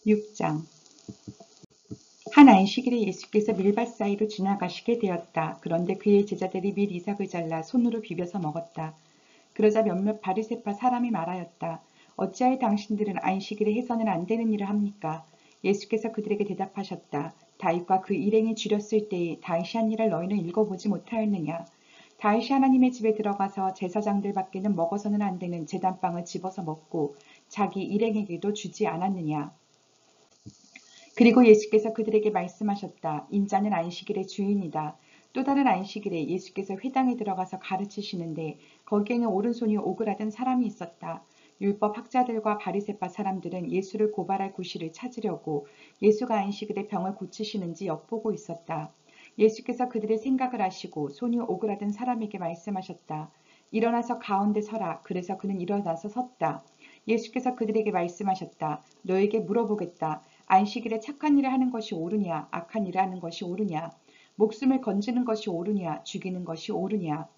6장. 한 안식일에 예수께서 밀밭 사이로 지나가시게 되었다. 그런데 그의 제자들이 밀 이삭을 잘라 손으로 비벼서 먹었다. 그러자 몇몇 바리새파 사람이 말하였다. 어찌하여 당신들은 안식일에 해서는 안 되는 일을 합니까? 예수께서 그들에게 대답하셨다. 다윗과 그 일행이 줄였을 때에 다윗이 한 일을 너희는 읽어보지 못하였느냐? 다윗이 하나님의 집에 들어가서 제사장들밖에는 먹어서는 안 되는 제단빵을 집어서 먹고 자기 일행에게도 주지 않았느냐? 그리고 예수께서 그들에게 말씀하셨다. 인자는 안식일의 주인이다. 또 다른 안식일에 예수께서 회당에 들어가서 가르치시는데 거기에는 오른손이 오그라든 사람이 있었다. 율법 학자들과 바리새파 사람들은 예수를 고발할 구실을 찾으려고 예수가 안식일에 병을 고치시는지 엿보고 있었다. 예수께서 그들의 생각을 아시고 손이 오그라든 사람에게 말씀하셨다. 일어나서 가운데 서라. 그래서 그는 일어나서 섰다. 예수께서 그들에게 말씀하셨다. 너에게 물어보겠다. 안식일에 착한 일을 하는 것이 옳으냐, 악한 일을 하는 것이 옳으냐, 목숨을 건지는 것이 옳으냐, 죽이는 것이 옳으냐.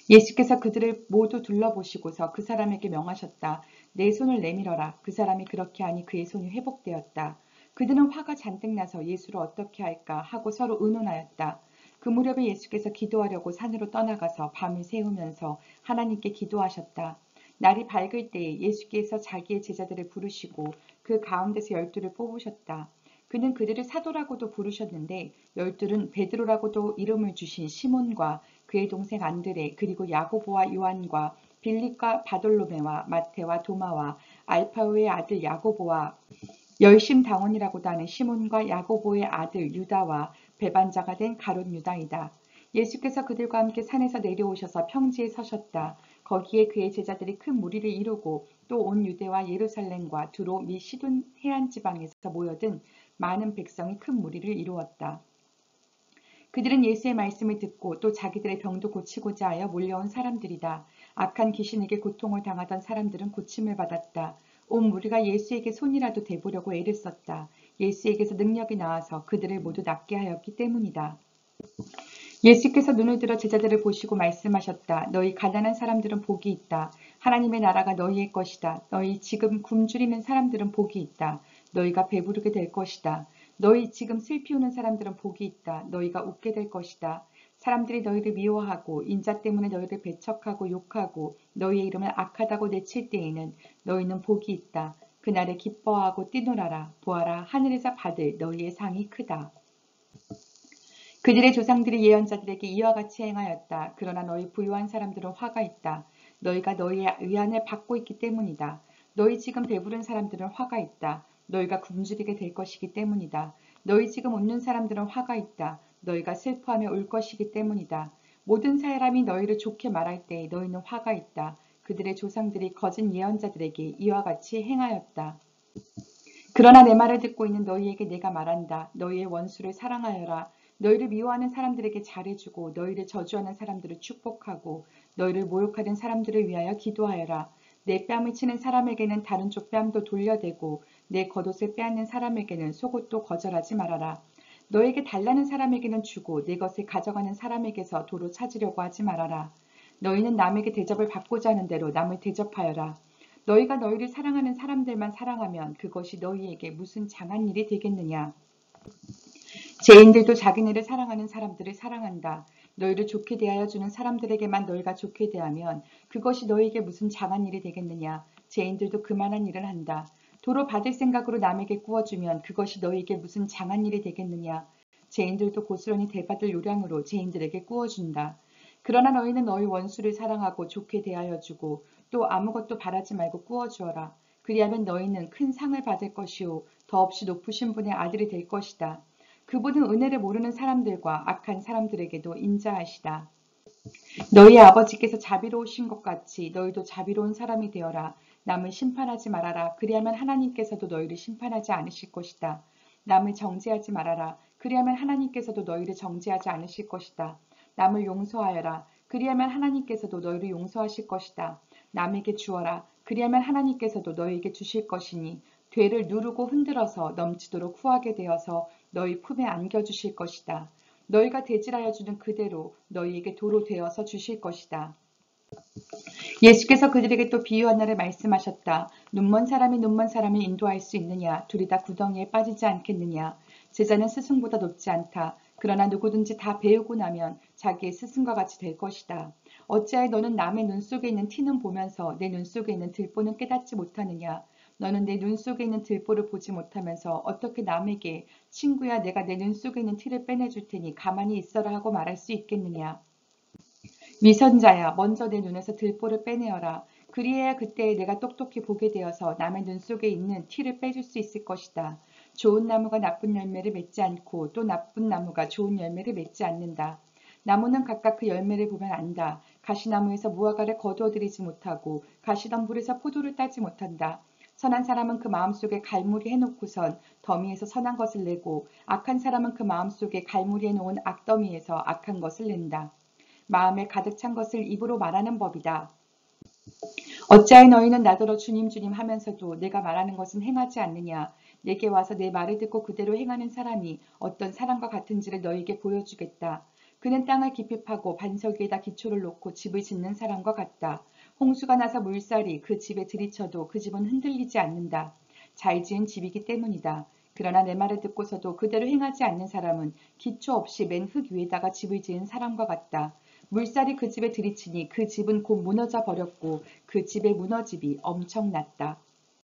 예수께서 그들을 모두 둘러보시고서 그 사람에게 명하셨다. 내 손을 내밀어라. 그 사람이 그렇게 하니 그의 손이 회복되었다. 그들은 화가 잔뜩 나서 예수를 어떻게 할까 하고 서로 의논하였다. 그 무렵에 예수께서 기도하려고 산으로 떠나가서 밤을 새우면서 하나님께 기도하셨다. 날이 밝을 때에 예수께서 자기의 제자들을 부르시고 그 가운데서 12를 뽑으셨다. 그는 그들을 사도라고도 부르셨는데 12는 베드로라고도 이름을 주신 시몬과 그의 동생 안드레 그리고 야고보와 요한과 빌립과 바돌로메와 마테와 도마와 알파오의 아들 야고보와 열심당원이라고도 하는 시몬과 야고보의 아들 유다와 배반자가 된 가룟 유다이다. 예수께서 그들과 함께 산에서 내려오셔서 평지에 서셨다. 거기에 그의 제자들이 큰 무리를 이루고 또 온 유대와 예루살렘과 두로 및 시돈 해안 지방에서 모여든 많은 백성이 큰 무리를 이루었다. 그들은 예수의 말씀을 듣고 또 자기들의 병도 고치고자 하여 몰려온 사람들이다. 악한 귀신에게 고통을 당하던 사람들은 고침을 받았다. 온 무리가 예수에게 손이라도 대보려고 애를 썼다. 예수에게서 능력이 나와서 그들을 모두 낫게 하였기 때문이다. 예수께서 눈을 들어 제자들을 보시고 말씀하셨다. 너희 가난한 사람들은 복이 있다. 하나님의 나라가 너희의 것이다. 너희 지금 굶주리는 사람들은 복이 있다. 너희가 배부르게 될 것이다. 너희 지금 슬피 우는 사람들은 복이 있다. 너희가 웃게 될 것이다. 사람들이 너희를 미워하고 인자 때문에 너희를 배척하고 욕하고 너희의 이름을 악하다고 내칠 때에는 너희는 복이 있다. 그날에 기뻐하고 뛰놀아라. 보아라, 하늘에서 받을 너희의 상이 크다. 그들의 조상들이 예언자들에게 이와 같이 행하였다. 그러나 너희 부유한 사람들은 화가 있다. 너희가 너희의 의안을 받고 있기 때문이다. 너희 지금 배부른 사람들은 화가 있다. 너희가 굶주리게 될 것이기 때문이다. 너희 지금 웃는 사람들은 화가 있다. 너희가 슬퍼하며 울 것이기 때문이다. 모든 사람이 너희를 좋게 말할 때 너희는 화가 있다. 그들의 조상들이 거짓 예언자들에게 이와 같이 행하였다. 그러나 내 말을 듣고 있는 너희에게 내가 말한다. 너희의 원수를 사랑하여라. 너희를 미워하는 사람들에게 잘해주고 너희를 저주하는 사람들을 축복하고 너희를 모욕하는 사람들을 위하여 기도하여라. 내 뺨을 치는 사람에게는 다른 쪽 뺨도 돌려대고 내 겉옷을 빼앗는 사람에게는 속옷도 거절하지 말아라. 너에게 달라는 사람에게는 주고 내 것을 가져가는 사람에게서 도로 찾으려고 하지 말아라. 너희는 남에게 대접을 받고자 하는 대로 남을 대접하여라. 너희가 너희를 사랑하는 사람들만 사랑하면 그것이 너희에게 무슨 장한 일이 되겠느냐. 죄인들도 자기네를 사랑하는 사람들을 사랑한다. 너희를 좋게 대하여 주는 사람들에게만 너희가 좋게 대하면 그것이 너희에게 무슨 장한 일이 되겠느냐. 죄인들도 그만한 일을 한다. 도로 받을 생각으로 남에게 구워주면 그것이 너희에게 무슨 장한 일이 되겠느냐. 죄인들도 고스란히 대받을 요량으로 죄인들에게 구워준다. 그러나 너희는 너희 원수를 사랑하고 좋게 대하여 주고 또 아무것도 바라지 말고 구워주어라. 그리하면 너희는 큰 상을 받을 것이요 더없이 높으신 분의 아들이 될 것이다. 그분은 은혜를 모르는 사람들과 악한 사람들에게도 인자하시다. 너희 아버지께서 자비로우신 것 같이 너희도 자비로운 사람이 되어라. 남을 심판하지 말아라. 그리하면 하나님께서도 너희를 심판하지 않으실 것이다. 남을 정죄하지 말아라. 그리하면 하나님께서도 너희를 정죄하지 않으실 것이다. 남을 용서하여라. 그리하면 하나님께서도 너희를 용서하실 것이다. 남에게 주어라. 그리하면 하나님께서도 너희에게 주실 것이니 되를 누르고 흔들어서 넘치도록 후하게 되어서 너희 품에 안겨주실 것이다. 너희가 대질하여 주는 그대로 너희에게 도로 되어서 주실 것이다. 예수께서 그들에게 또 비유 하나를 말씀하셨다. 눈먼 사람이 눈먼 사람을 인도할 수 있느냐? 둘이 다 구덩이에 빠지지 않겠느냐? 제자는 스승보다 높지 않다. 그러나 누구든지 다 배우고 나면 자기의 스승과 같이 될 것이다. 어찌하여 너는 남의 눈 속에 있는 티는 보면서 내 눈 속에 있는 들보는 깨닫지 못하느냐? 너는 내 눈 속에 있는 들보를 보지 못하면서 어떻게 남에게 친구야 내가 내 눈 속에 있는 티를 빼내줄 테니 가만히 있어라 하고 말할 수 있겠느냐? 위선자야, 먼저 내 눈에서 들보를 빼내어라. 그리해야 그때 내가 똑똑히 보게 되어서 남의 눈 속에 있는 티를 빼줄 수 있을 것이다. 좋은 나무가 나쁜 열매를 맺지 않고 또 나쁜 나무가 좋은 열매를 맺지 않는다. 나무는 각각 그 열매를 보면 안다. 가시나무에서 무화과를 거두어들이지 못하고 가시덤불에서 포도를 따지 못한다. 선한 사람은 그 마음속에 갈무리 해놓고선 더미에서 선한 것을 내고 악한 사람은 그 마음속에 갈무리 해놓은 악더미에서 악한 것을 낸다. 마음에 가득 찬 것을 입으로 말하는 법이다. 어찌하여 너희는 나더러 주님 주님 하면서도 내가 말하는 것은 행하지 않느냐. 내게 와서 내 말을 듣고 그대로 행하는 사람이 어떤 사람과 같은지를 너희에게 보여주겠다. 그는 땅을 깊이 파고 반석 위에다 기초를 놓고 집을 짓는 사람과 같다. 홍수가 나서 물살이 그 집에 들이쳐도 그 집은 흔들리지 않는다. 잘 지은 집이기 때문이다. 그러나 내 말을 듣고서도 그대로 행하지 않는 사람은 기초 없이 맨 흙 위에다가 집을 지은 사람과 같다. 물살이 그 집에 들이치니 그 집은 곧 무너져 버렸고 그 집의 무너짐이 엄청났다.